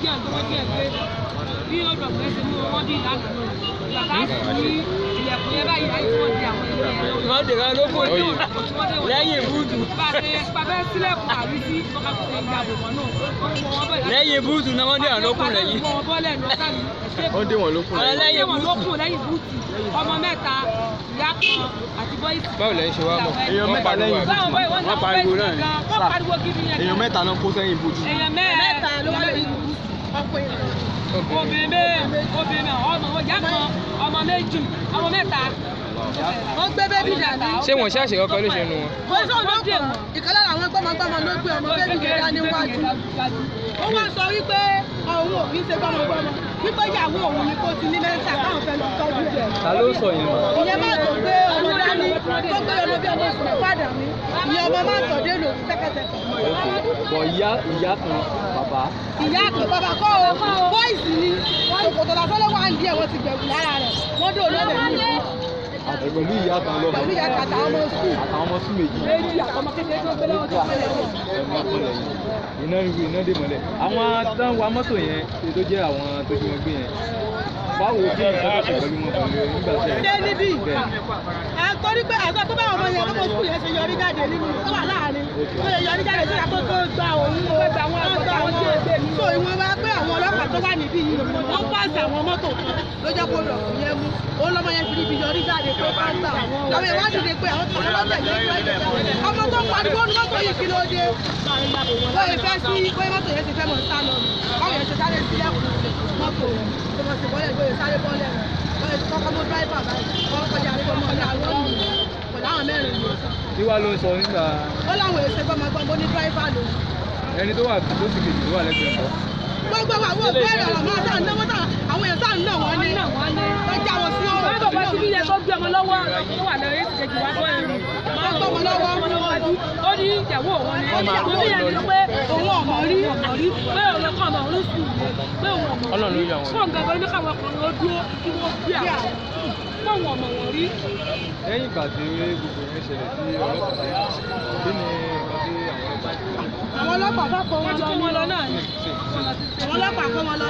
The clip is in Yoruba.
kí ẹ̀ tó wọ́n jẹ́ pé bí ó dọ̀ pé ṣe mú wọn bí ìlànà náà bàbá sí ilẹ̀kùn yẹn báyìí láì tí wọ́n di àwọn ilé ẹ̀ wọ́n dè ká lóko lẹ́yìn búùtù. bàbá sílẹ̀kùn àrísí tọ́ka tó ṣe ń gbà bọ̀ náà lẹ́yìn búùtù náà wọ́n dè wọ́n lókun lẹ́yìn. wọ́n dé wọn lókun lẹ́yìn búùtù ọmọ mẹ́ta ìyá kan àti bọ́ìsì. báwo lẹ́yìn ṣe wá mọ̀ èèyàn mẹ́ta lẹ́yìn búùtù wọ́n pariwo náà ni èèyàn mẹ́ta náà kó sẹ́yìn búùtù. èèyàn mẹ́ta ló wà lórí obìnrin ọmọ ìyá kan ọmọ méjì ọmọ mẹ́ta. wọ́n gbé bébí dàní. ṣé wọ́n ṣàṣe ọkọ ló ṣe nu wọn. wọ́n sọ lọ́kọ̀ ìkànnì àwọn gbọ́mọgbọ́mọ ló gbé ọmọ bébí dàní níwájú. ó wá sọ wípé òun ò kí ń ṣe gbọ́mọgbọ́mọ wípé ìyàwó òun ni kò ti ní mẹ́ta káwọn fẹ́ lọ tọ́jú rẹ̀. ta ló sọ yẹn. ìyẹn má tó gbé ọmọ dání tó gbé ọmọ bí ọmọ sùn padà mí ìyẹn ọmọ má tọ̀ dé lò sẹ́kẹ̀sẹ̀kẹ̀. bọ̀ ìyá kan bàbá. ìyá kan bàbá kọ́ o bọ́ìsì ni ṣòkòtò lásán ló wà ń di ẹ̀ wọ́n ti gbẹ̀wù lára rẹ̀ wọ́n dò lọ́lẹ̀ ní ìlú. pẹ̀lú ìyá kan lọ́mọ. pẹ̀lú ìyá kan àtàwọn ọmọ sùn. àtàwọn ọmọ sùn méjì. méjì àtọmọ kékeré tó gbé lọ́wọ́ tó fẹ́lẹ̀ wọ̀. iná dé mọ́lẹ̀. àwọn tán wa mọ́tò yẹn tó jẹ́ àwọn tó ti wọn gbé yẹn báwo kí ni ìtọ́jú pẹ̀lú wọn pẹ̀lú nígbà tí ẹ. ṣé níbí torí pé àgbà tó bá àwọn ọmọ yẹn kó mọ sùkúl yẹn ṣe yọrí jáde nínú tó wà láàrin tó yẹ yọrí jáde sí àkókò gba òun o gba àwọn àgbà àwọn tí èdè mi. so ìwọ̀n bá pé àwọn ọlọ́pàá tó wà níbí yìí wọ́n pàṣẹ àwọn mọ́tò kan ló jẹ́ kó lọ yẹn mú òun lọ́mọ yẹn fi ibi yọrí jáde pé pàṣẹ àwọn ìwádìí ni pé àwọn tó lọ́tẹ̀ yẹn ọmọ tó pariwo ní mọ́tò yìí kí ló dé wọ́n yẹ fẹ́ sí pé mọ́tò yẹn ti fẹ́ mọ̀ sá lọ báwo yẹn ṣe sáré sílẹ̀kùn mọ́tò tó mọ̀ sí bọ́lẹ̀ gbé sáré bọ́lẹ̀ rẹ̀ kọ́kọ́ mọ́ dráìbà báyìí wọ́n kọjá pé ọmọ ní àwọn ọ̀nà pẹ̀lú àwọn mẹ́rin ni. tí wàá ló ń sọ nígbà. ó láwọn èsè gbọmọgbọmọ ní dráìbà lò. ẹni tó wà tó sì kejì tó wà lẹ́gbẹ̀ẹ́ lọ. gbogbo àwọn òkú ẹ̀rọ ọ̀rọ̀ máa sáà náwó náà àwọn èèyàn sáà ń ná wọn ní. wọ́n já wọn sí ọ̀rọ̀. wọ́n tó bá ti bí yẹn tó gbé ọmọ lọ́wọ́ tó wà lọ́wọ́ èsì kejì wá bọ́ ẹ̀rù. wọ́n gbọ́ ọmọ lọ́wọ́ ó ní ìyàwó òun ni. ìyàwó yẹn ni pé òun ọmọ rí pé òun kọ́ ọmọ òun sùn pé òun ọmọ Ọlọ́run ló yà wọ́n. fún ọ̀gá ní káwọn ọkùnrin ó dúró kí wọ́n bí àwọn fún àwọn ọmọ wọn rí. lẹ́yìn ìgbà tí gbogbo yẹn ṣẹlẹ̀ sí ọlọ́pàá yẹn kí ni nǹkan tí àwọn ọlọ́pàá ti kọ́. àwọn ọlọ́pàá bá kọ́ wọn lọ náà ni àwọn ọlọ́pàá kọ́ wọn lọ.